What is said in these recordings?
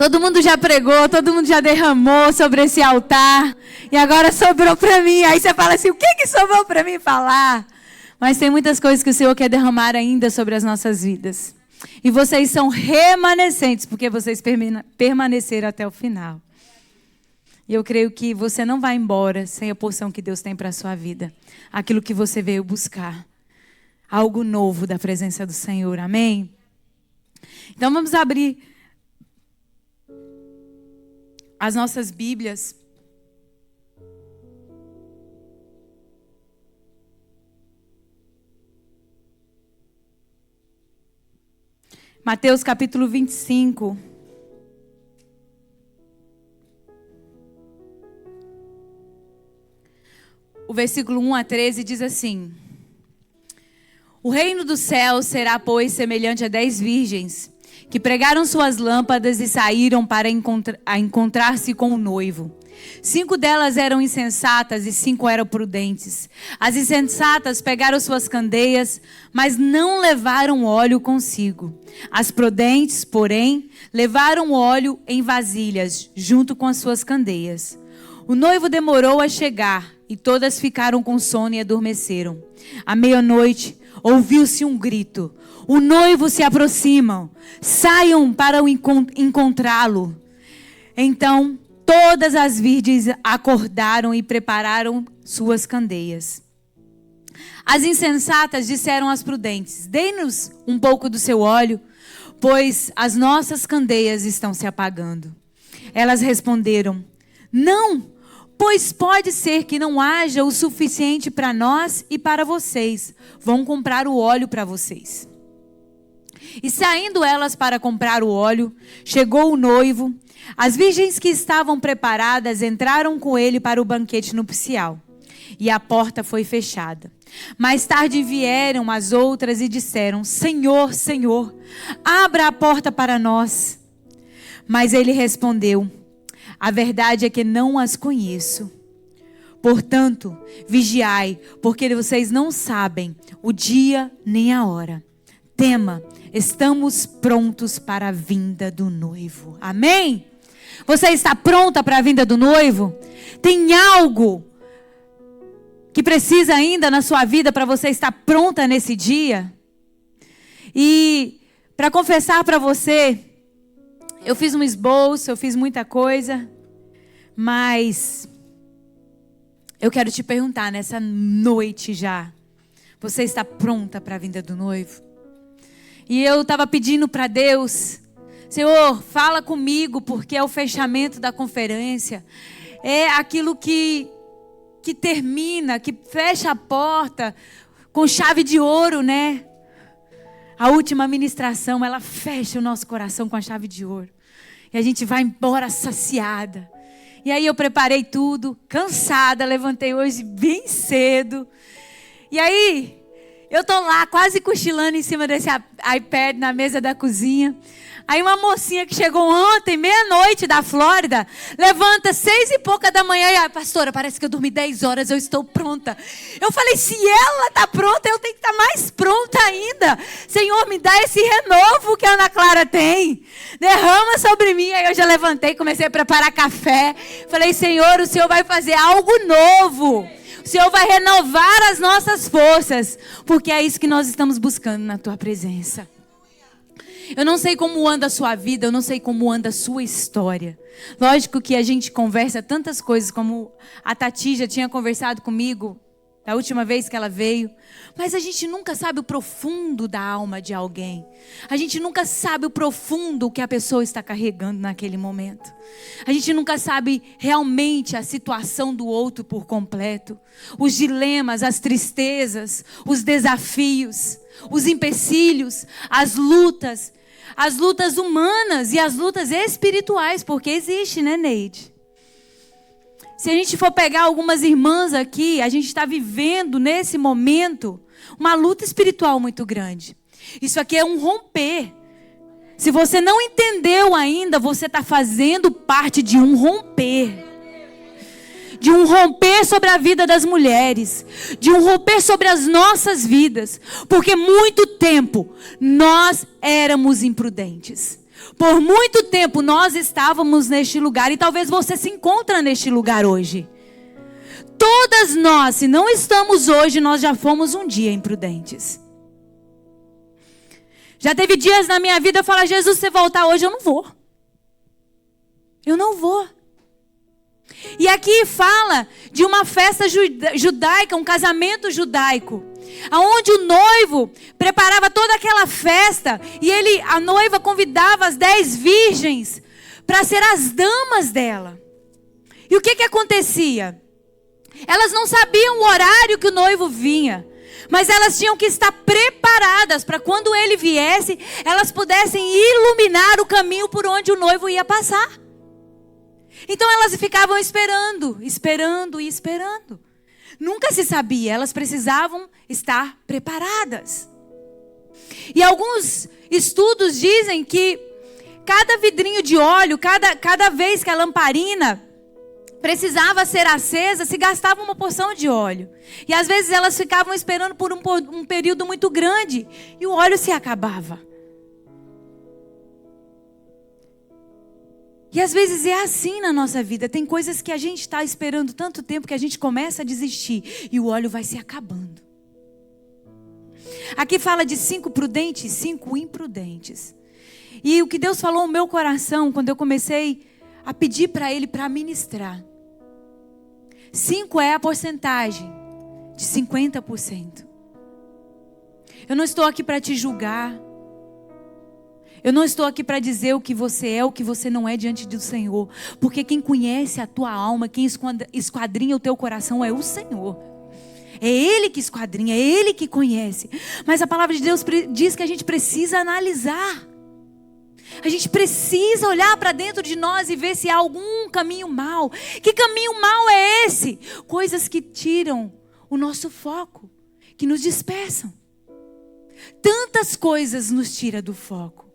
Todo mundo já pregou, todo mundo já derramou sobre esse altar. E agora sobrou para mim. Aí você fala assim, o que sobrou para mim falar? Mas tem muitas coisas que o Senhor quer derramar ainda sobre as nossas vidas. E vocês são remanescentes, porque vocês permaneceram até o final. E eu creio que você não vai embora sem a porção que Deus tem para a sua vida. Aquilo que você veio buscar. Algo novo da presença do Senhor. Amém? Então vamos abrir as nossas Bíblias. Mateus capítulo 25. O versículo 1 a 13 diz assim: O reino dos céus será, pois, semelhante a 10 virgens, que pregaram suas lâmpadas e saíram para encontrar-se com o noivo. 5 delas eram insensatas e 5 eram prudentes. As insensatas pegaram suas candeias, mas não levaram óleo consigo. As prudentes, porém, levaram óleo em vasilhas, junto com as suas candeias. O noivo demorou a chegar, e todas ficaram com sono e adormeceram. À meia-noite, ouviu-se um grito: o noivo se aproxima, saiam para encontrá-lo. Então, todas as virgens acordaram e prepararam suas candeias. As insensatas disseram às prudentes: dê-nos um pouco do seu óleo, pois as nossas candeias estão se apagando. Elas responderam: não, pois pode ser que não haja o suficiente para nós e para vocês. Vão comprar o óleo para vocês. E saindo elas para comprar o óleo, chegou o noivo. As virgens que estavam preparadas entraram com ele para o banquete nupcial. E a porta foi fechada. Mais tarde vieram as outras e disseram: Senhor, Senhor, abra a porta para nós. Mas ele respondeu: a verdade é que não as conheço. Portanto, vigiai, porque vocês não sabem o dia nem a hora. Tema, estamos prontos para a vinda do noivo. Amém? Você está pronta para a vinda do noivo? Tem algo que precisa ainda na sua vida para você estar pronta nesse dia? E para confessar para você, eu fiz um esboço, eu fiz muita coisa, mas eu quero te perguntar nessa noite já, você está pronta para a vinda do noivo? E eu estava pedindo para Deus: Senhor, fala comigo, porque é o fechamento da conferência, é aquilo que termina, que fecha a porta com chave de ouro, né? A última ministração, ela fecha o nosso coração com a chave de ouro. E a gente vai embora saciada. E aí eu preparei tudo, cansada, levantei hoje bem cedo. E aí, eu tô lá quase cochilando em cima desse iPad na mesa da cozinha. Aí uma mocinha que chegou ontem, meia-noite da Flórida, levanta 6 e pouca da manhã e: pastora, parece que eu dormi 10 horas, eu estou pronta. Eu falei: se ela está pronta, eu tenho que estar mais pronta ainda. Senhor, me dá esse renovo que a Ana Clara tem. Derrama sobre mim. Aí eu já levantei, comecei a preparar café. Falei: Senhor, o Senhor vai fazer algo novo. O Senhor vai renovar as nossas forças, porque é isso que nós estamos buscando na tua presença. Eu não sei como anda a sua vida, eu não sei como anda a sua história. Lógico que a gente conversa tantas coisas, como a Tati já tinha conversado comigo da última vez que ela veio. Mas a gente nunca sabe o profundo da alma de alguém. A gente nunca sabe o profundo que a pessoa está carregando naquele momento. A gente nunca sabe realmente a situação do outro por completo. Os dilemas, as tristezas, os desafios, os empecilhos, as lutas humanas e as lutas espirituais, porque existe, né, Neide? Se a gente for pegar algumas irmãs aqui, a gente está vivendo nesse momento uma luta espiritual muito grande. Isso aqui é um romper. Se você não entendeu ainda, você está fazendo parte de um romper. De um romper sobre a vida das mulheres. De um romper sobre as nossas vidas. Porque muito tempo nós éramos imprudentes. Por muito tempo nós estávamos neste lugar e talvez você se encontre neste lugar hoje. Todas nós, se não estamos hoje, nós já fomos um dia imprudentes. Já teve dias na minha vida eu falar, Jesus, se você voltar hoje, eu não vou. Eu não vou. E aqui fala de uma festa judaica, um casamento judaico, aonde o noivo preparava toda aquela festa e a noiva convidava as 10 virgens para ser as damas dela. E o que acontecia? Elas não sabiam o horário que o noivo vinha, mas elas tinham que estar preparadas para quando ele viesse, elas pudessem iluminar o caminho por onde o noivo ia passar. Então elas ficavam esperando. Nunca se sabia, elas precisavam estar preparadas. E alguns estudos dizem que cada vidrinho de óleo, cada vez que a lamparina precisava ser acesa, se gastava uma porção de óleo. E às vezes elas ficavam esperando por um período muito grande e o óleo se acabava. E às vezes é assim na nossa vida. Tem coisas que a gente está esperando tanto tempo que a gente começa a desistir e o óleo vai se acabando. Aqui fala de 5 prudentes e 5 imprudentes. E o que Deus falou no meu coração quando eu comecei a pedir para Ele para ministrar. 5 é a porcentagem de 50%. Eu não estou aqui para te julgar. Eu não estou aqui para dizer o que você é, o que você não é diante do Senhor. Porque quem conhece a tua alma, quem esquadrinha o teu coração é o Senhor. É Ele que esquadrinha, é Ele que conhece. Mas a palavra de Deus diz que a gente precisa analisar. A gente precisa olhar para dentro de nós e ver se há algum caminho mau. Que caminho mau é esse? Coisas que tiram o nosso foco, que nos dispersam. Tantas coisas nos tiram do foco.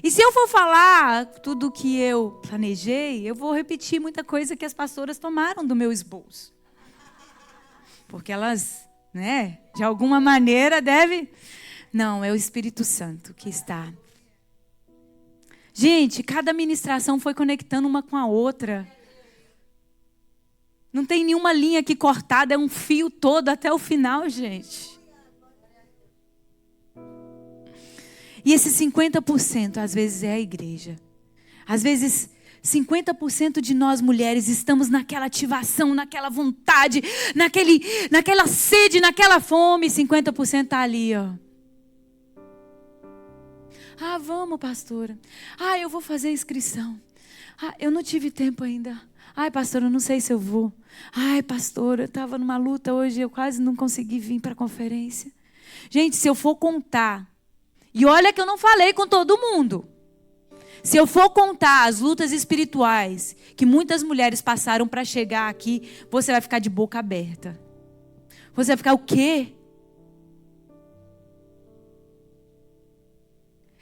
E se eu for falar tudo o que eu planejei, eu vou repetir muita coisa que as pastoras tomaram do meu esboço. Porque elas, de alguma maneira devem... Não, é o Espírito Santo que está. Gente, cada ministração foi conectando uma com a outra. Não tem nenhuma linha aqui cortada, é um fio todo até o final, gente. E esse 50% às vezes é a igreja. Às vezes 50% de nós mulheres estamos naquela ativação, naquela vontade, naquela sede, naquela fome. 50% está ali, ó. Ah, vamos, pastora. Ah, eu vou fazer inscrição. Ah, eu não tive tempo ainda. Ai, pastora, eu não sei se eu vou. Ai, pastora, eu estava numa luta hoje, eu quase não consegui vir para a conferência. Gente, se eu for contar, e olha que eu não falei com todo mundo. Se eu for contar as lutas espirituais que muitas mulheres passaram para chegar aqui, você vai ficar de boca aberta. Você vai ficar o quê?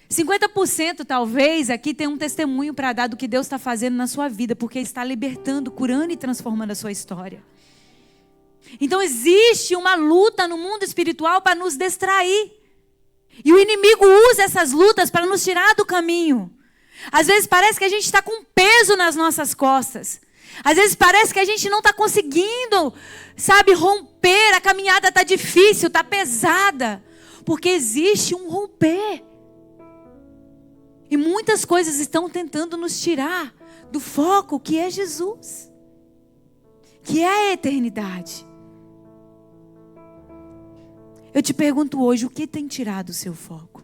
50% talvez aqui tem um testemunho para dar do que Deus está fazendo na sua vida, porque está libertando, curando e transformando a sua história. Então existe uma luta no mundo espiritual para nos distrair. E o inimigo usa essas lutas para nos tirar do caminho. Às vezes parece que a gente está com peso nas nossas costas. Às vezes parece que a gente não está conseguindo, romper. A caminhada está difícil, está pesada. Porque existe um romper. E muitas coisas estão tentando nos tirar do foco que é Jesus. Que é a eternidade. Eu te pergunto hoje, o que tem tirado o seu foco?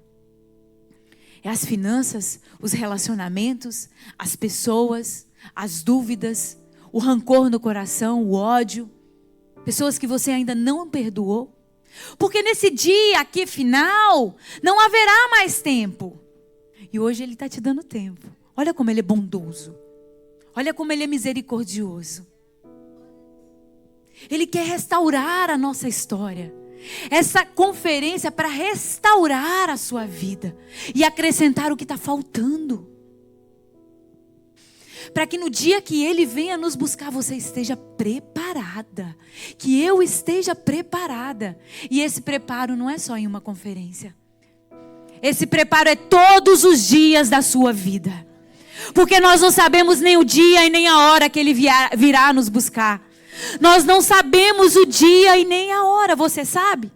É as finanças, os relacionamentos, as pessoas, as dúvidas, o rancor no coração, o ódio, pessoas que você ainda não perdoou? Porque nesse dia aqui final, não haverá mais tempo. E hoje Ele está te dando tempo. Olha como Ele é bondoso. Olha como Ele é misericordioso. Ele quer restaurar a nossa história. Essa conferência é para restaurar a sua vida e acrescentar o que está faltando. Para que no dia que Ele venha nos buscar, você esteja preparada. Que eu esteja preparada. E esse preparo não é só em uma conferência. Esse preparo é todos os dias da sua vida. Porque nós não sabemos nem o dia e nem a hora que Ele virá nos buscar. Nós não sabemos o dia e nem a hora, você sabe?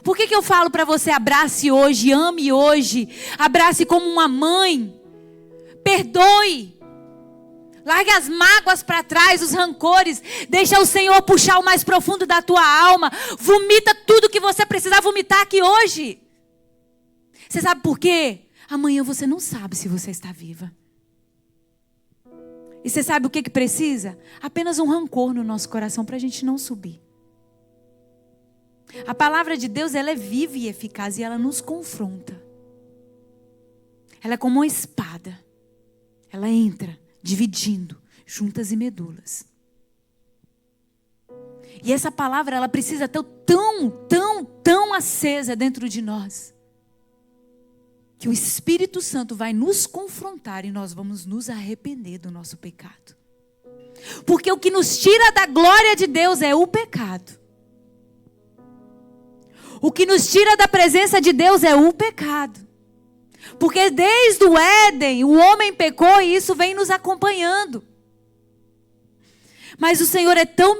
Por que eu falo para você, abrace hoje, ame hoje, abrace como uma mãe, perdoe, largue as mágoas para trás, os rancores, deixa o Senhor puxar o mais profundo da tua alma, vomita tudo que você precisar vomitar aqui hoje. Você sabe por quê? Amanhã você não sabe se você está viva. E você sabe o que precisa? Apenas um rancor no nosso coração para a gente não subir. A palavra de Deus, ela é viva e eficaz e ela nos confronta. Ela é como uma espada. Ela entra dividindo juntas e medulas. E essa palavra, ela precisa estar tão acesa dentro de nós, que o Espírito Santo vai nos confrontar e nós vamos nos arrepender do nosso pecado. Porque o que nos tira da glória de Deus é o pecado. O que nos tira da presença de Deus é o pecado. Porque desde o Éden, o homem pecou e isso vem nos acompanhando. Mas o Senhor é tão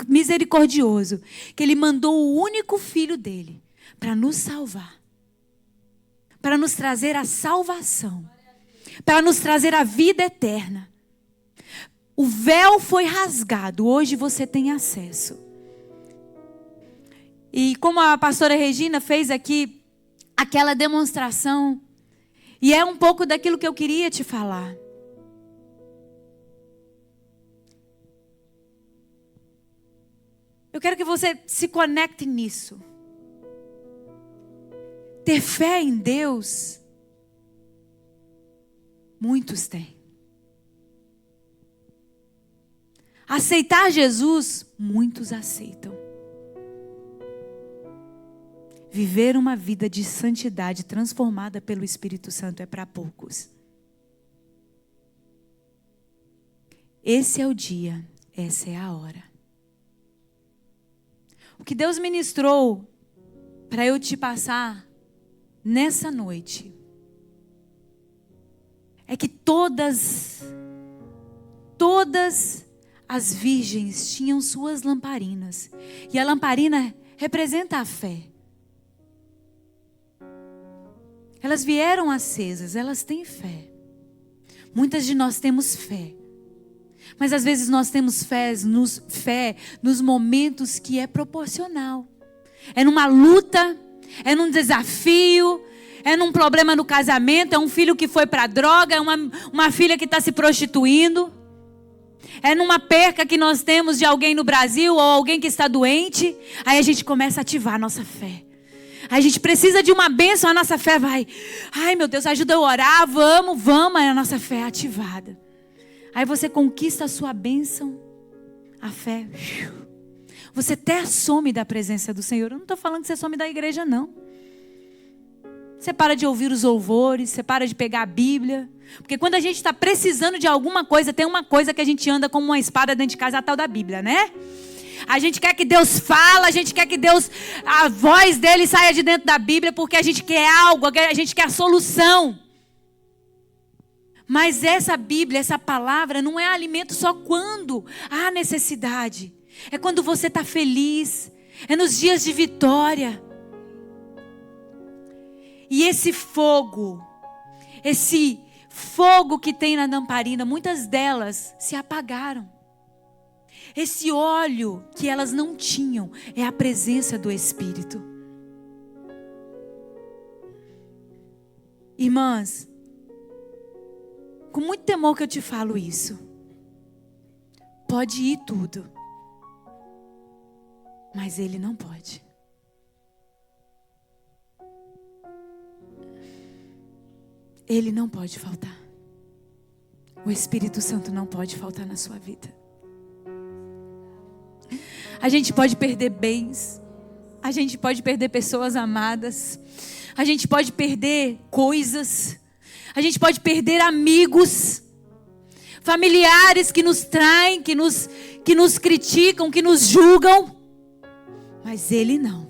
misericordioso que Ele mandou o único filho dele para nos salvar. Para nos trazer a salvação. Para nos trazer a vida eterna. O véu foi rasgado, hoje você tem acesso. E como a pastora Regina fez aqui aquela demonstração, e é um pouco daquilo que eu queria te falar. Eu quero que você se conecte nisso. Ter fé em Deus, muitos têm. Aceitar Jesus, muitos aceitam. Viver uma vida de santidade transformada pelo Espírito Santo é para poucos. Esse é o dia, essa é a hora. O que Deus ministrou para eu te passar nessa noite é que todas as virgens tinham suas lamparinas. E a lamparina representa a fé. Elas vieram acesas, elas têm fé. Muitas de nós temos fé. Mas às vezes nós temos fé nos momentos que é proporcional. É numa luta, é num desafio, é num problema no casamento, é um filho que foi para a droga, é uma filha que está se prostituindo. É numa perca que nós temos de alguém no Brasil ou alguém que está doente. Aí a gente começa a ativar a nossa fé. A gente precisa de uma bênção, a nossa fé vai. Ai meu Deus, ajuda eu a orar, vamos, aí a nossa fé é ativada. Aí você conquista a sua bênção, a fé. Você até some da presença do Senhor. Eu não estou falando que você some da igreja, não. Você para de ouvir os louvores, você para de pegar a Bíblia. Porque quando a gente está precisando de alguma coisa, tem uma coisa que a gente anda como uma espada dentro de casa, a tal da Bíblia, né? A gente quer que Deus fale, a gente quer que a voz dele saia de dentro da Bíblia, porque a gente quer algo, a gente quer a solução. Mas essa Bíblia, essa palavra, não é alimento só quando há necessidade. É quando você está feliz, é nos dias de vitória. E esse fogo que tem na lamparina, muitas delas se apagaram. Esse óleo que elas não tinham é a presença do Espírito. Irmãs, com muito temor que eu te falo isso. Pode ir tudo, mas Ele não pode. Ele não pode faltar. O Espírito Santo não pode faltar na sua vida. A gente pode perder bens, a gente pode perder pessoas amadas, a gente pode perder coisas, a gente pode perder amigos, familiares que nos traem, que nos criticam, que nos julgam, mas Ele não.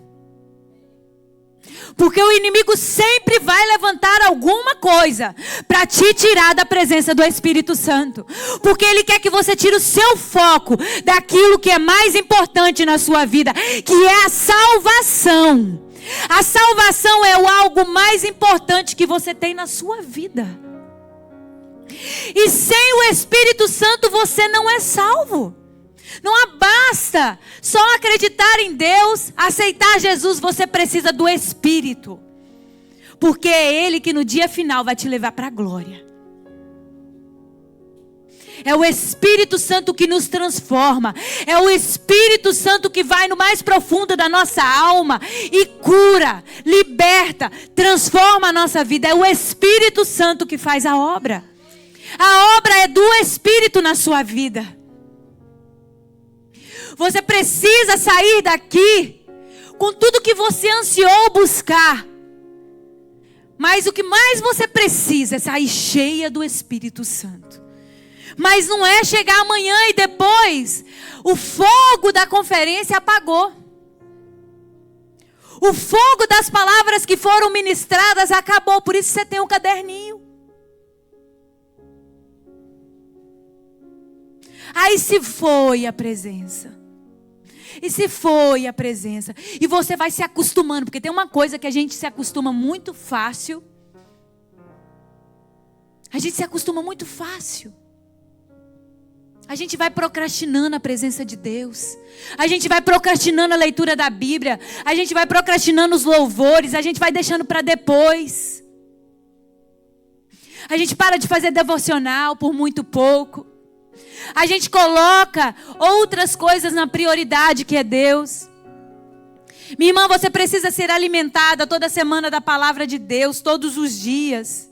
Porque o inimigo sempre vai levantar alguma coisa para te tirar da presença do Espírito Santo. Porque ele quer que você tire o seu foco daquilo que é mais importante na sua vida, que é a salvação. A salvação é o algo mais importante que você tem na sua vida. E sem o Espírito Santo você não é salvo. Não basta só acreditar em Deus, aceitar Jesus, você precisa do Espírito. Porque é Ele que no dia final vai te levar para a glória. É o Espírito Santo que nos transforma. É o Espírito Santo que vai no mais profundo da nossa alma e cura, liberta, transforma a nossa vida. É o Espírito Santo que faz a obra. A obra é do Espírito na sua vida. Você precisa sair daqui com tudo que você ansiou buscar. Mas o que mais você precisa é sair cheia do Espírito Santo. Mas não é chegar amanhã e depois o fogo da conferência apagou. O fogo das palavras que foram ministradas acabou. Por isso você tem um caderninho. Aí se foi a presença. E se foi a presença. E você vai se acostumando. Porque tem uma coisa que a gente se acostuma muito fácil. A gente se acostuma muito fácil. A gente vai procrastinando a presença de Deus. A gente vai procrastinando a leitura da Bíblia. A gente vai procrastinando os louvores. A gente vai deixando para depois. A gente para de fazer devocional por muito pouco. A gente coloca outras coisas na prioridade que é Deus. Minha irmã, você precisa ser alimentada toda semana da palavra de Deus, todos os dias.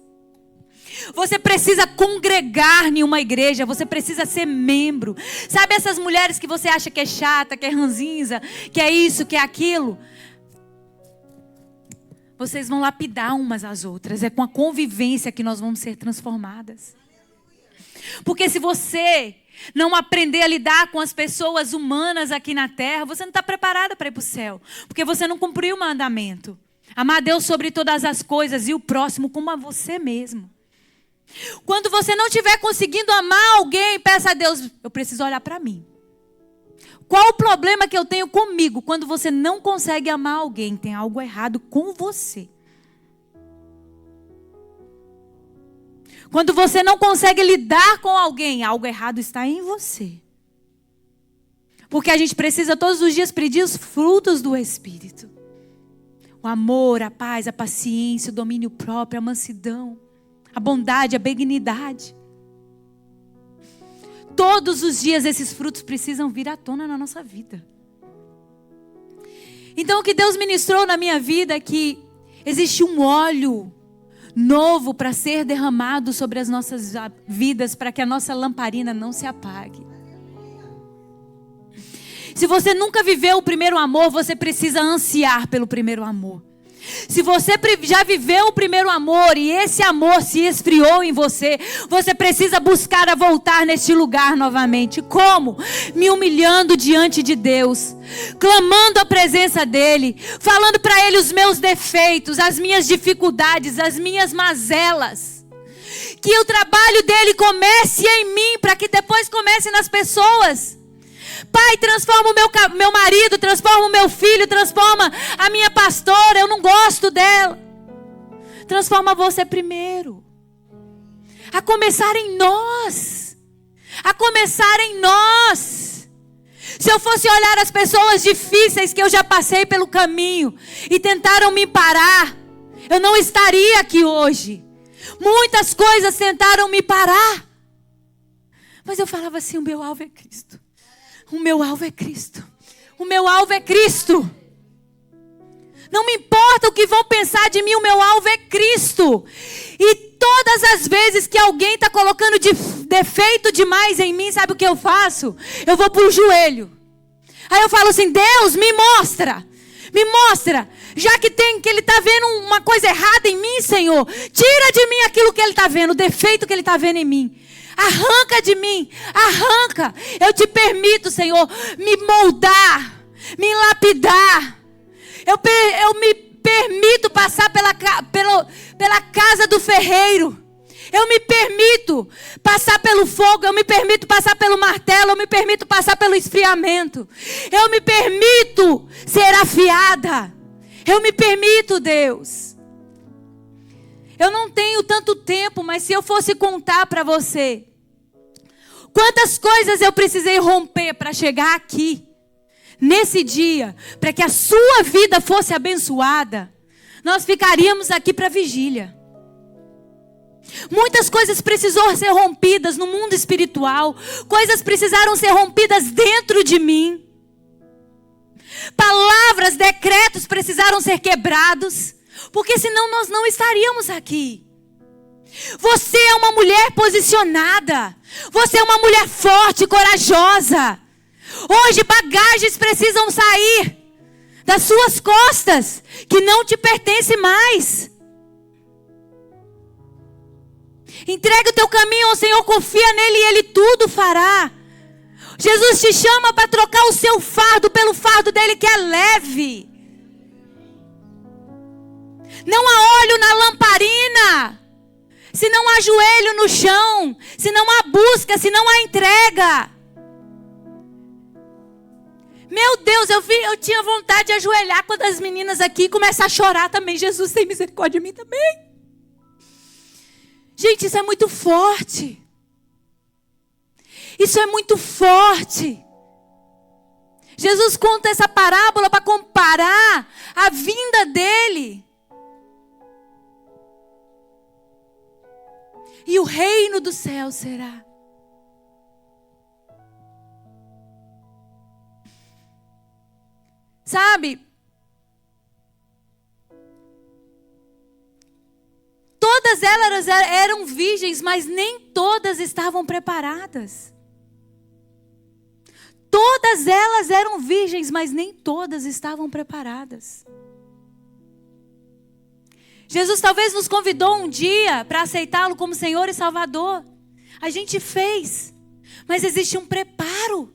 Você precisa congregar em uma igreja, você precisa ser membro. Sabe essas mulheres que você acha que é chata, que é ranzinza, que é isso, que é aquilo? Vocês vão lapidar umas às outras. É com a convivência que nós vamos ser transformadas. Porque se você não aprender a lidar com as pessoas humanas aqui na terra, você não está preparada para ir para o céu. Porque você não cumpriu o mandamento. Amar a Deus sobre todas as coisas e o próximo como a você mesmo. Quando você não estiver conseguindo amar alguém, peça a Deus, eu preciso olhar para mim. Qual o problema que eu tenho comigo? Quando você não consegue amar alguém, tem algo errado com você. Quando você não consegue lidar com alguém, algo errado está em você. Porque a gente precisa todos os dias pedir os frutos do Espírito. O amor, a paz, a paciência, o domínio próprio, a mansidão, a bondade, a benignidade. Todos os dias esses frutos precisam vir à tona na nossa vida. Então o que Deus ministrou na minha vida é que existe um óleo novo para ser derramado sobre as nossas vidas, para que a nossa lamparina não se apague. Se você nunca viveu o primeiro amor, você precisa ansiar pelo primeiro amor. Se você já viveu o primeiro amor e esse amor se esfriou em você, você precisa buscar a voltar neste lugar novamente. Como? Me humilhando diante de Deus, clamando a presença dEle, falando para Ele os meus defeitos, as minhas dificuldades, as minhas mazelas. Que o trabalho dEle comece em mim, para que depois comece nas pessoas. Pai, transforma o meu marido, transforma o meu filho, transforma a minha pastora, eu não gosto dela. Transforma você primeiro. A começar em nós. A começar em nós. Se eu fosse olhar as pessoas difíceis que eu já passei pelo caminho e tentaram me parar, eu não estaria aqui hoje. Muitas coisas tentaram me parar. Mas eu falava assim, o meu alvo é Cristo. O meu alvo é Cristo. O meu alvo é Cristo. Não me importa o que vão pensar de mim, o meu alvo é Cristo. E todas as vezes que alguém está colocando defeito demais em mim, sabe o que eu faço? Eu vou para o joelho. Aí eu falo assim, Deus, me mostra. Me mostra. Já que ele está vendo uma coisa errada em mim, Senhor, tira de mim aquilo que Ele está vendo, o defeito que Ele está vendo em mim. Arranca de mim, arranca. Eu te permito, Senhor, me moldar, me lapidar. Eu me permito passar pela casa do ferreiro. Eu me permito passar pelo fogo, eu me permito passar pelo martelo, eu me permito passar pelo esfriamento. Eu me permito ser afiada. Eu me permito, Deus. Eu não tenho tanto tempo, mas se eu fosse contar para você quantas coisas eu precisei romper para chegar aqui, nesse dia, para que a sua vida fosse abençoada, nós ficaríamos aqui para vigília. Muitas coisas precisaram ser rompidas no mundo espiritual. Coisas precisaram ser rompidas dentro de mim. Palavras, decretos precisaram ser quebrados. Porque senão nós não estaríamos aqui. Você é uma mulher posicionada. Você é uma mulher forte, corajosa. Hoje bagagens precisam sair das suas costas, que não te pertence mais. Entregue o teu caminho ao Senhor, confia nele e Ele tudo fará. Jesus te chama para trocar o seu fardo pelo fardo dele, que é leve. Não há óleo na lamparina se não há joelho no chão, se não há busca, se não há entrega. Meu Deus, eu tinha vontade de ajoelhar quando as meninas aqui começam a chorar também. Jesus, tem misericórdia de mim também. Gente, isso é muito forte. Isso é muito forte. Jesus conta essa parábola para comparar a vinda dele e o reino do céu será. Sabe? Todas elas eram virgens, mas nem todas estavam preparadas. Todas elas eram virgens, mas nem todas estavam preparadas. Jesus talvez nos convidou um dia para aceitá-lo como Senhor e Salvador. A gente fez, mas existe um preparo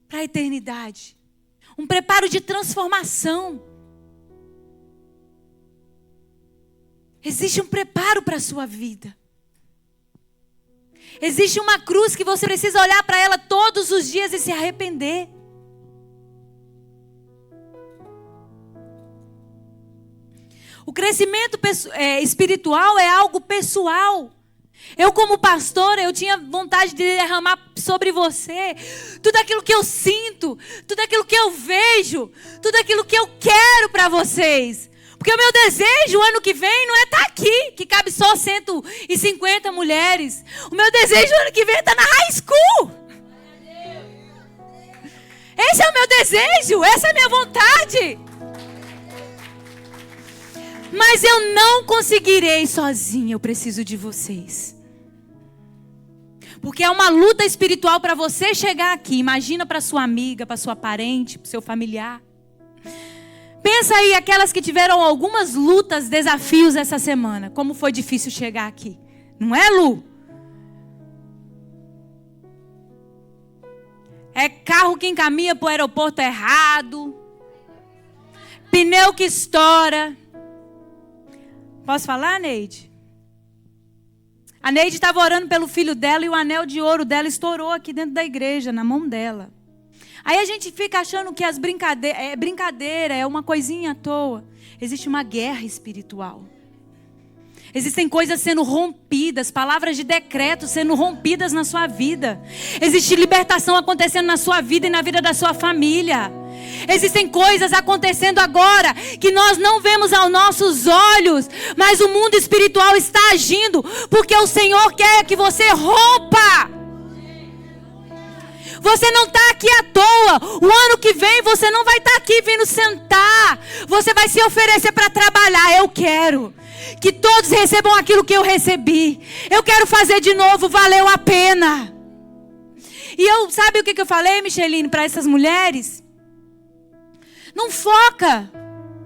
para a eternidade. Um preparo de transformação. Existe um preparo para a sua vida. Existe uma cruz que você precisa olhar para ela todos os dias e se arrepender. O crescimento espiritual é algo pessoal. Eu, como pastora, eu tinha vontade de derramar sobre você tudo aquilo que eu sinto, tudo aquilo que eu vejo, tudo aquilo que eu quero para vocês. Porque o meu desejo, o ano que vem, não é estar aqui, que cabe só 150 mulheres. O meu desejo, o ano que vem, é estar na high school. Esse é o meu desejo, essa é a minha vontade. Mas eu não conseguirei sozinha, eu preciso de vocês. Porque é uma luta espiritual para você chegar aqui. Imagina para sua amiga, para sua parente, para seu familiar. Pensa aí, aquelas que tiveram algumas lutas, desafios essa semana. Como foi difícil chegar aqui. Não é, Lu? É carro que encaminha para o aeroporto errado. Pneu que estoura. Posso falar, Neide? A Neide estava orando pelo filho dela e o anel de ouro dela estourou aqui dentro da igreja, na mão dela. Aí a gente fica achando que é brincadeira, é uma coisinha à toa. Existe uma guerra espiritual. Existem coisas sendo rompidas, palavras de decreto sendo rompidas na sua vida. Existe libertação acontecendo na sua vida e na vida da sua família. Existem coisas acontecendo agora que nós não vemos aos nossos olhos, mas o mundo espiritual está agindo, porque o Senhor quer que você rompa. Você não está aqui à toa. O ano que vem você não vai estar aqui vindo sentar. Você vai se oferecer para trabalhar. Eu quero que todos recebam aquilo que eu recebi. Eu quero fazer de novo, valeu a pena. E sabe o que eu falei, Micheline, para essas mulheres? Não foca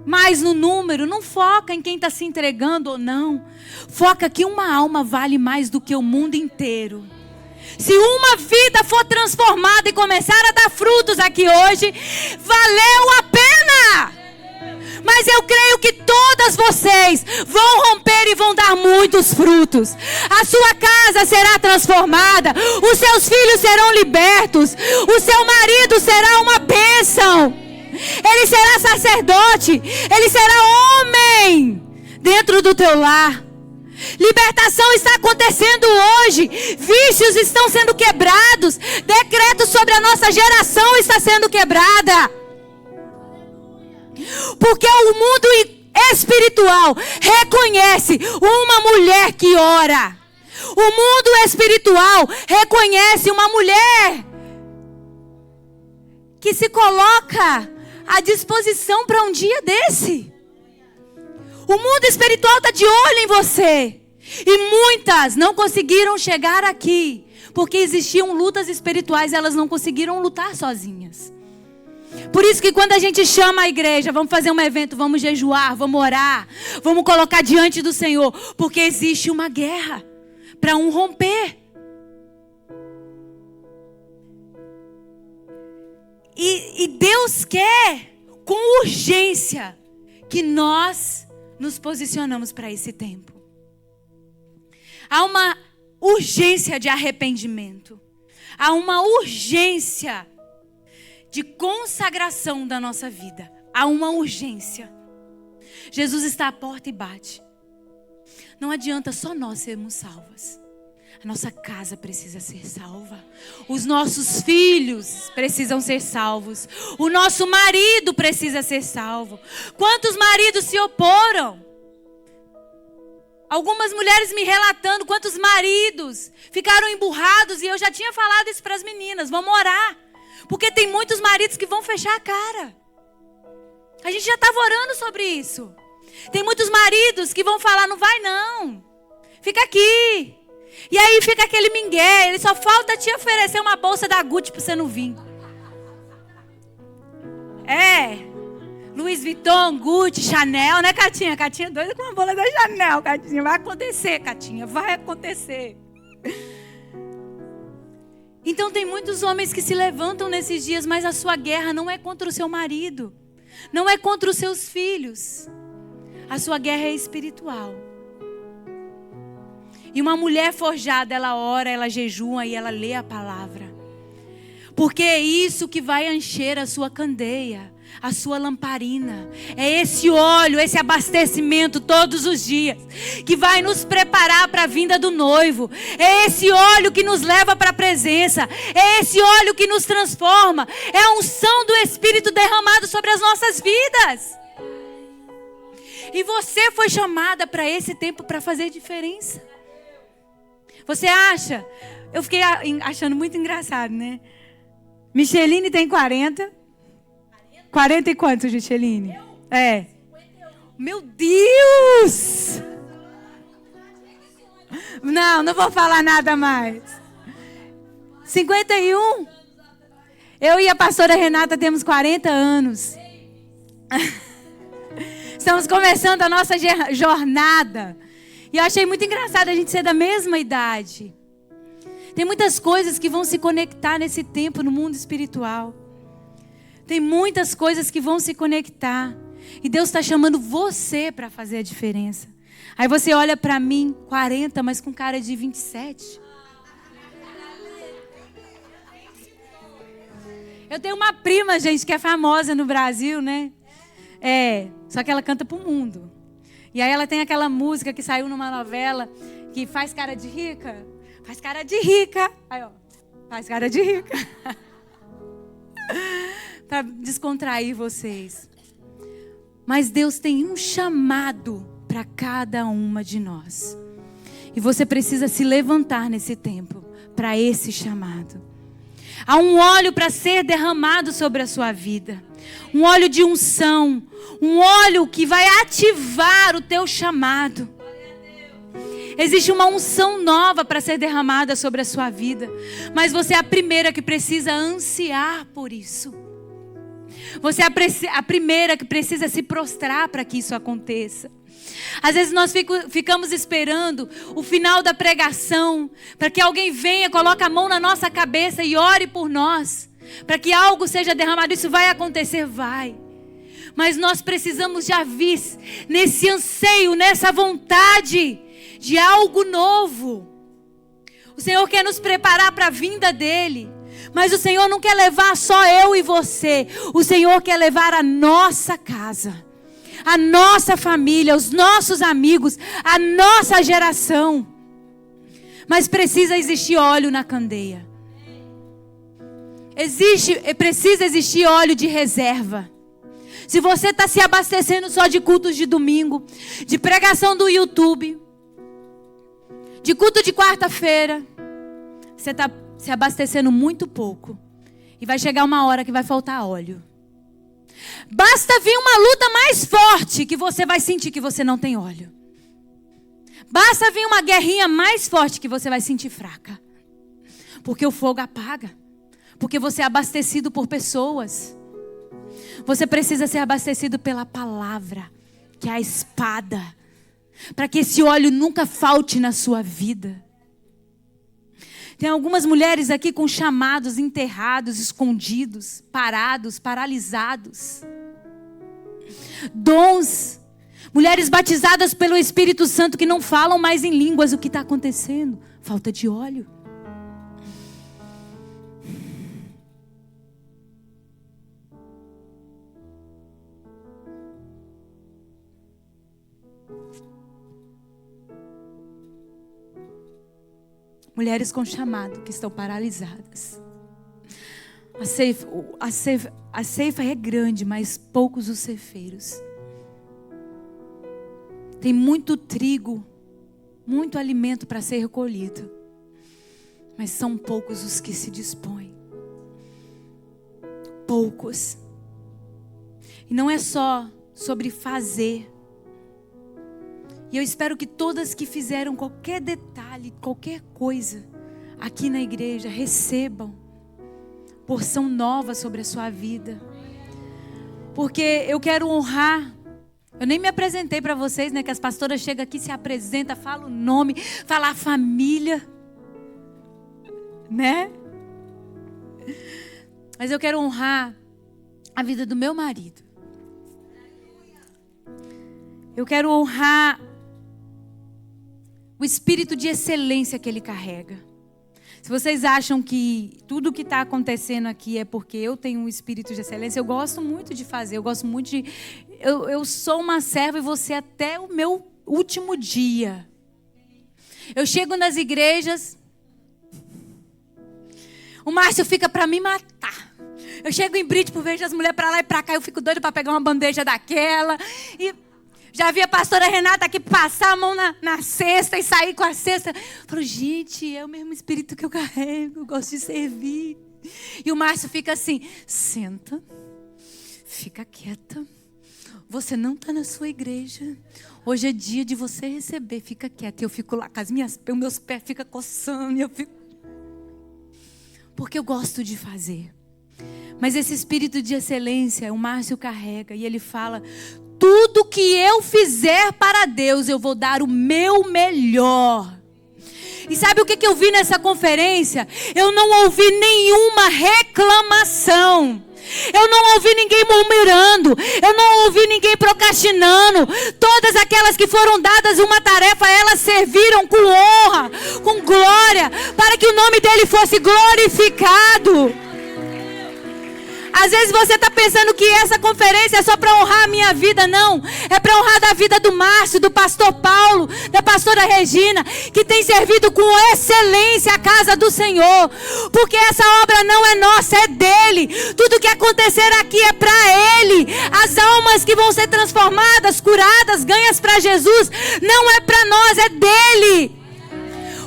mais no número, não foca em quem está se entregando ou não. Foca que uma alma vale mais do que o mundo inteiro. Se uma vida for transformada e começar a dar frutos aqui hoje, valeu a pena. Mas eu creio que todas vocês vão romper e vão dar muitos frutos. A sua casa será transformada. Os seus filhos serão libertos. O seu marido será uma bênção. Ele será sacerdote. Ele será homem dentro do teu lar. Libertação está acontecendo hoje. Vícios estão sendo quebrados. Decretos sobre a nossa geração está sendo quebrada. Porque o mundo espiritual reconhece uma mulher que ora. O mundo espiritual reconhece uma mulher que se coloca à disposição para um dia desse. O mundo espiritual está de olho em você. E muitas não conseguiram chegar aqui porque existiam lutas espirituais, elas não conseguiram lutar sozinhas. Por isso que quando a gente chama a igreja, vamos fazer um evento, vamos jejuar, vamos orar, vamos colocar diante do Senhor, porque existe uma guerra para um romper. E Deus quer com urgência que nós nos posicionamos para esse tempo. Há uma urgência de arrependimento. Há uma urgência de consagração da nossa vida. Há uma urgência. Jesus está à porta e bate. Não adianta só nós sermos salvas. A nossa casa precisa ser salva. Os nossos filhos precisam ser salvos. O nosso marido precisa ser salvo. Quantos maridos se oporam? Algumas mulheres me relatando quantos maridos ficaram emburrados. E eu já tinha falado isso para as meninas. Vamos orar. Porque tem muitos maridos que vão fechar a cara. A gente já estava orando sobre isso. Tem muitos maridos que vão falar, não vai não. Fica aqui. E aí fica aquele mingué. Ele só falta te oferecer uma bolsa da Gucci para você não vir. Louis Vuitton, Gucci, Chanel, né, Catinha? Catinha é doida com uma bola da Chanel, Catinha. Vai acontecer, Catinha. Vai acontecer. Então tem muitos homens que se levantam nesses dias, mas a sua guerra não é contra o seu marido. Não é contra os seus filhos. A sua guerra é espiritual. E uma mulher forjada, ela ora, ela jejua e ela lê a palavra. Porque é isso que vai encher a sua candeia, a sua lamparina. É esse óleo, esse abastecimento todos os dias que vai nos preparar para a vinda do noivo. É esse óleo que nos leva para a presença. É esse óleo que nos transforma. É a unção do Espírito derramado sobre as nossas vidas. E você foi chamada para esse tempo para fazer diferença. Você acha? Eu fiquei achando muito engraçado, né? Micheline tem 40. 40 e quantos, Micheline? É. Meu Deus! Não vou falar nada mais. 51? Eu e a pastora Renata temos 40 anos. Estamos começando a nossa jornada. E eu achei muito engraçado a gente ser da mesma idade. Tem muitas coisas que vão se conectar nesse tempo no mundo espiritual. Tem muitas coisas que vão se conectar. E Deus está chamando você para fazer a diferença. Aí você olha para mim, 40, mas com cara de 27. Eu tenho uma prima, gente, que é famosa no Brasil, né? Só que ela canta pro mundo. E aí ela tem aquela música que saiu numa novela que faz cara de rica. Faz cara de rica. Aí, ó. Faz cara de rica. Para descontrair vocês. Mas Deus tem um chamado para cada uma de nós. E você precisa se levantar nesse tempo para esse chamado. Há um óleo para ser derramado sobre a sua vida. Um óleo de unção. Um óleo que vai ativar o teu chamado. Existe uma unção nova para ser derramada sobre a sua vida. Mas você é a primeira que precisa ansiar por isso. Você é a primeira que precisa se prostrar para que isso aconteça. Às vezes nós ficamos esperando o final da pregação para que alguém venha, coloque a mão na nossa cabeça e ore por nós. Para que algo seja derramado. Isso vai acontecer? Vai. Mas nós precisamos já vir nesse anseio, nessa vontade de algo novo. O Senhor quer nos preparar para a vinda dEle. Mas o Senhor não quer levar só eu e você. O Senhor quer levar a nossa casa, a nossa família, os nossos amigos, a nossa geração. Mas precisa existir óleo na candeia. Precisa existir óleo de reserva. Se você está se abastecendo só de cultos de domingo, de pregação do YouTube, de culto de quarta-feira, você está se abastecendo muito pouco. E vai chegar uma hora que vai faltar óleo. Basta vir uma luta mais forte que você vai sentir que você não tem óleo. Basta vir uma guerrinha mais forte que você vai sentir fraca. Porque o fogo apaga. Porque você é abastecido por pessoas. Você precisa ser abastecido pela palavra, que é a espada. Para que esse óleo nunca falte na sua vida. Tem algumas mulheres aqui com chamados enterrados, escondidos, parados, paralisados. Dons. Mulheres batizadas pelo Espírito Santo que não falam mais em línguas. O que está acontecendo? Falta de óleo. Mulheres com chamado que estão paralisadas. A ceifa é grande, mas poucos os ceifeiros. Tem muito trigo, muito alimento para ser recolhido. Mas são poucos os que se dispõem. Poucos. E não é só sobre fazer. E eu espero que todas que fizeram qualquer detalhe, qualquer coisa aqui na igreja, recebam porção nova sobre a sua vida. Porque eu quero honrar. Eu nem me apresentei para vocês, né? Que as pastoras chegam aqui, se apresentam, falam o nome, falam a família. Né? Mas eu quero honrar a vida do meu marido. Eu quero honrar o espírito de excelência que ele carrega. Se vocês acham que tudo que está acontecendo aqui é porque eu tenho um espírito de excelência, eu gosto muito de fazer, eu gosto muito de... Eu sou uma serva e vou ser até o meu último dia. Eu chego nas igrejas, o Márcio fica para me matar. Eu chego em Brito, vejo as mulheres para lá e para cá, eu fico doida para pegar uma bandeja daquela. E já vi a pastora Renata aqui passar a mão na cesta e sair com a cesta. Eu falo, gente, é o mesmo espírito que eu carrego, eu gosto de servir. E o Márcio fica assim, senta, fica quieta. Você não está na sua igreja. Hoje é dia de você receber, fica quieta. Eu fico lá com os meus pés ficam coçando. Porque eu gosto de fazer. Mas esse espírito de excelência, o Márcio carrega. E ele fala, tudo que eu fizer para Deus, eu vou dar o meu melhor. E sabe o que eu vi nessa conferência? Eu não ouvi nenhuma reclamação. Eu não ouvi ninguém murmurando. Eu não ouvi ninguém procrastinando. Todas aquelas que foram dadas uma tarefa, elas serviram com honra, com glória, para que o nome dele fosse glorificado. Às vezes você está pensando que essa conferência é só para honrar a minha vida. Não, é para honrar a vida do Márcio, do pastor Paulo, da pastora Regina, que tem servido com excelência a casa do Senhor. Porque essa obra não é nossa, é dele. Tudo que acontecer aqui é para ele. As almas que vão ser transformadas, curadas, ganhas para Jesus, não é para nós, é dele.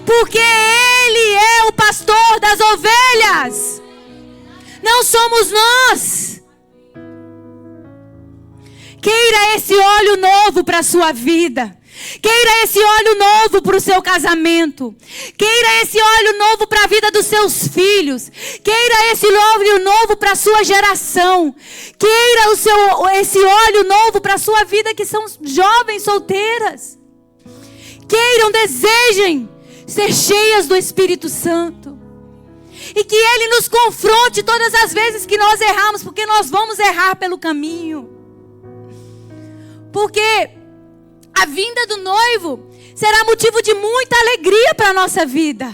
Porque ele é o pastor das ovelhas. Não somos nós. Queira esse óleo novo para a sua vida. Queira esse óleo novo para o seu casamento. Queira esse óleo novo para a vida dos seus filhos. Queira esse óleo novo para a sua geração. Queira esse óleo novo para a sua vida, que são jovens solteiras. Queiram, desejem ser cheias do Espírito Santo. E que Ele nos confronte todas as vezes que nós erramos, porque nós vamos errar pelo caminho. Porque a vinda do noivo será motivo de muita alegria para a nossa vida.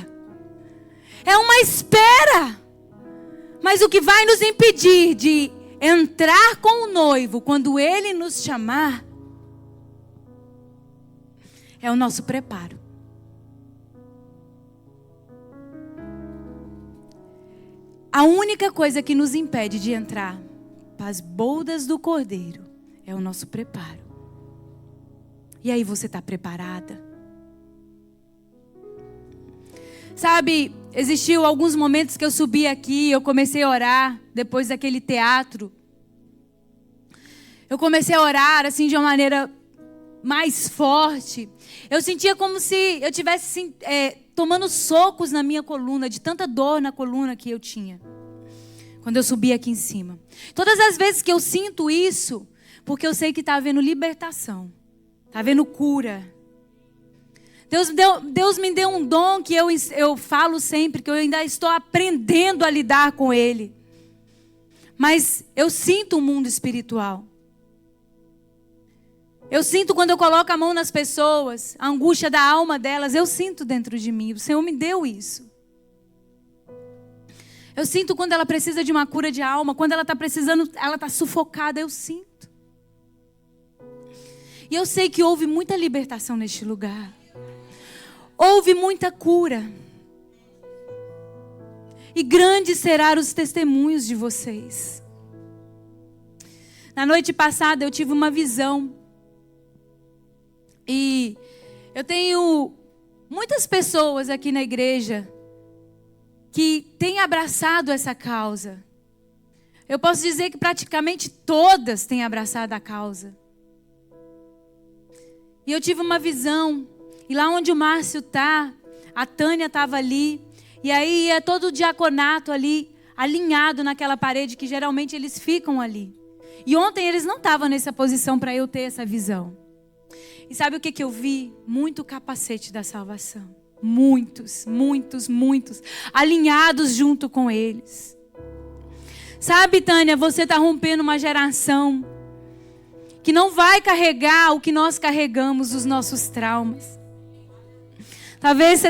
É uma espera. Mas o que vai nos impedir de entrar com o noivo quando ele nos chamar é o nosso preparo. A única coisa que nos impede de entrar para as bodas do Cordeiro é o nosso preparo. E aí, você está preparada? Sabe, existiu alguns momentos que eu subi aqui, eu comecei a orar, depois daquele teatro. Eu comecei a orar assim de uma maneira mais forte. Eu sentia como se eu estivesse tomando socos na minha coluna, de tanta dor na coluna que eu tinha, quando eu subi aqui em cima. Todas as vezes que eu sinto isso, porque eu sei que está havendo libertação, está havendo cura. Deus me deu um dom que eu falo sempre, que eu ainda estou aprendendo a lidar com ele. Mas eu sinto o mundo espiritual. Eu sinto quando eu coloco a mão nas pessoas, a angústia da alma delas, eu sinto dentro de mim. O Senhor me deu isso. Eu sinto quando ela precisa de uma cura de alma, quando ela está precisando, ela está sufocada, eu sinto. E eu sei que houve muita libertação neste lugar. Houve muita cura. E grandes serão os testemunhos de vocês. Na noite passada eu tive uma visão. E eu tenho muitas pessoas aqui na igreja que têm abraçado essa causa. Eu posso dizer que praticamente todas têm abraçado a causa. E eu tive uma visão. E lá onde o Márcio está, a Tânia estava ali. E aí ia todo o diaconato ali, alinhado naquela parede que geralmente eles ficam ali. E ontem eles não estavam nessa posição para eu ter essa visão. E sabe o que eu vi? Muito capacete da salvação. Muitos, muitos, muitos. Alinhados junto com eles. Sabe, Tânia, você está rompendo uma geração que não vai carregar o que nós carregamos, os nossos traumas. Talvez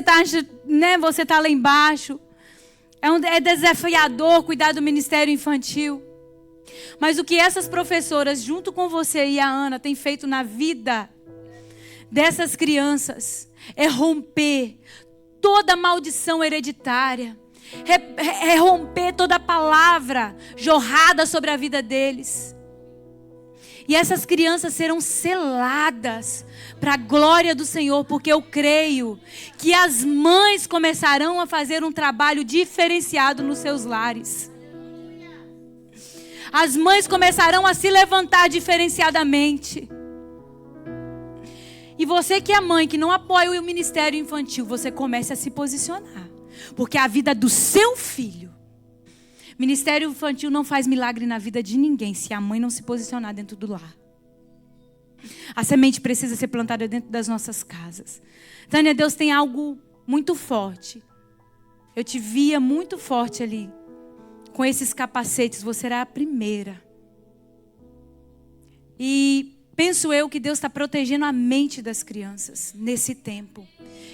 você está lá embaixo. É desafiador cuidar do ministério infantil. Mas o que essas professoras, junto com você e a Ana, têm feito na vida dessas crianças é romper toda maldição hereditária, é romper toda palavra jorrada sobre a vida deles. E essas crianças serão seladas para a glória do Senhor, porque eu creio que as mães começarão a fazer um trabalho diferenciado nos seus lares. As mães começarão a se levantar diferenciadamente. E você que é mãe, que não apoia o ministério infantil, você comece a se posicionar. Porque a vida do seu filho, ministério infantil não faz milagre na vida de ninguém se a mãe não se posicionar dentro do lar. A semente precisa ser plantada dentro das nossas casas. Tânia, Deus tem algo muito forte. Eu te via muito forte ali. Com esses capacetes, você era a primeira. E penso eu que Deus está protegendo a mente das crianças nesse tempo.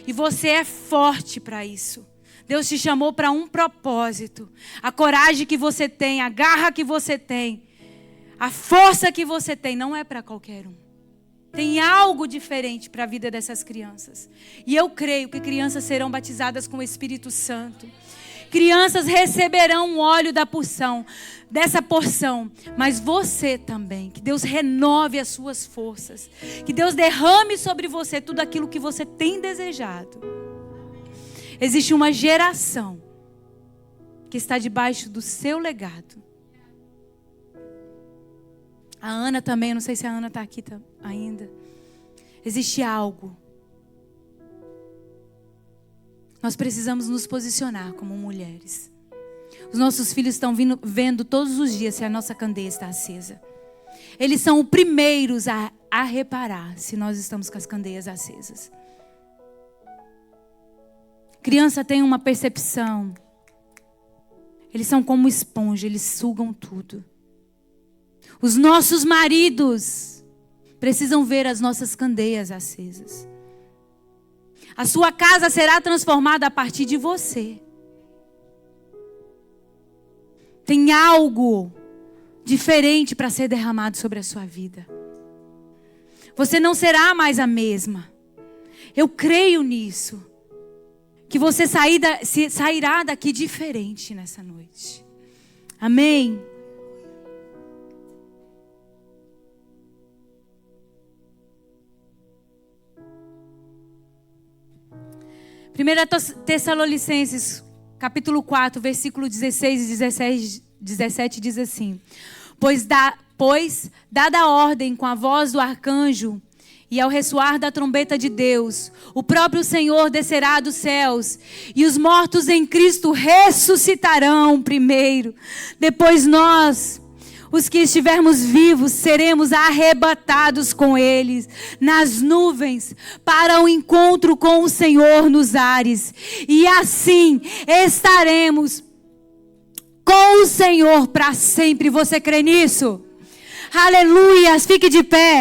E você é forte para isso. Deus te chamou para um propósito. A coragem que você tem, a garra que você tem, a força que você tem, não é para qualquer um. Tem algo diferente para a vida dessas crianças. E eu creio que crianças serão batizadas com o Espírito Santo. Crianças receberão o óleo dessa porção. Mas você também. Que Deus renove as suas forças. Que Deus derrame sobre você tudo aquilo que você tem desejado. Existe uma geração que está debaixo do seu legado. A Ana também, não sei se a Ana está aqui ainda. Existe algo. Nós precisamos nos posicionar como mulheres. Os nossos filhos estão vendo todos os dias se a nossa candeia está acesa. Eles são os primeiros a reparar se nós estamos com as candeias acesas. Criança tem uma percepção. Eles são como esponja, eles sugam tudo. Os nossos maridos precisam ver as nossas candeias acesas. A sua casa será transformada a partir de você. Tem algo diferente para ser derramado sobre a sua vida. Você não será mais a mesma. Eu creio nisso. Que você sairá daqui diferente nessa noite. Amém? Primeira Tessalonicenses, capítulo 4, versículo 16 e 17 diz assim: Pois dada a ordem com a voz do arcanjo e ao ressoar da trombeta de Deus, o próprio Senhor descerá dos céus, e os mortos em Cristo ressuscitarão primeiro. Depois nós, os que estivermos vivos, seremos arrebatados com eles nas nuvens para o encontro com o Senhor nos ares. E assim estaremos com o Senhor para sempre. Você crê nisso? Aleluias! Fique de pé.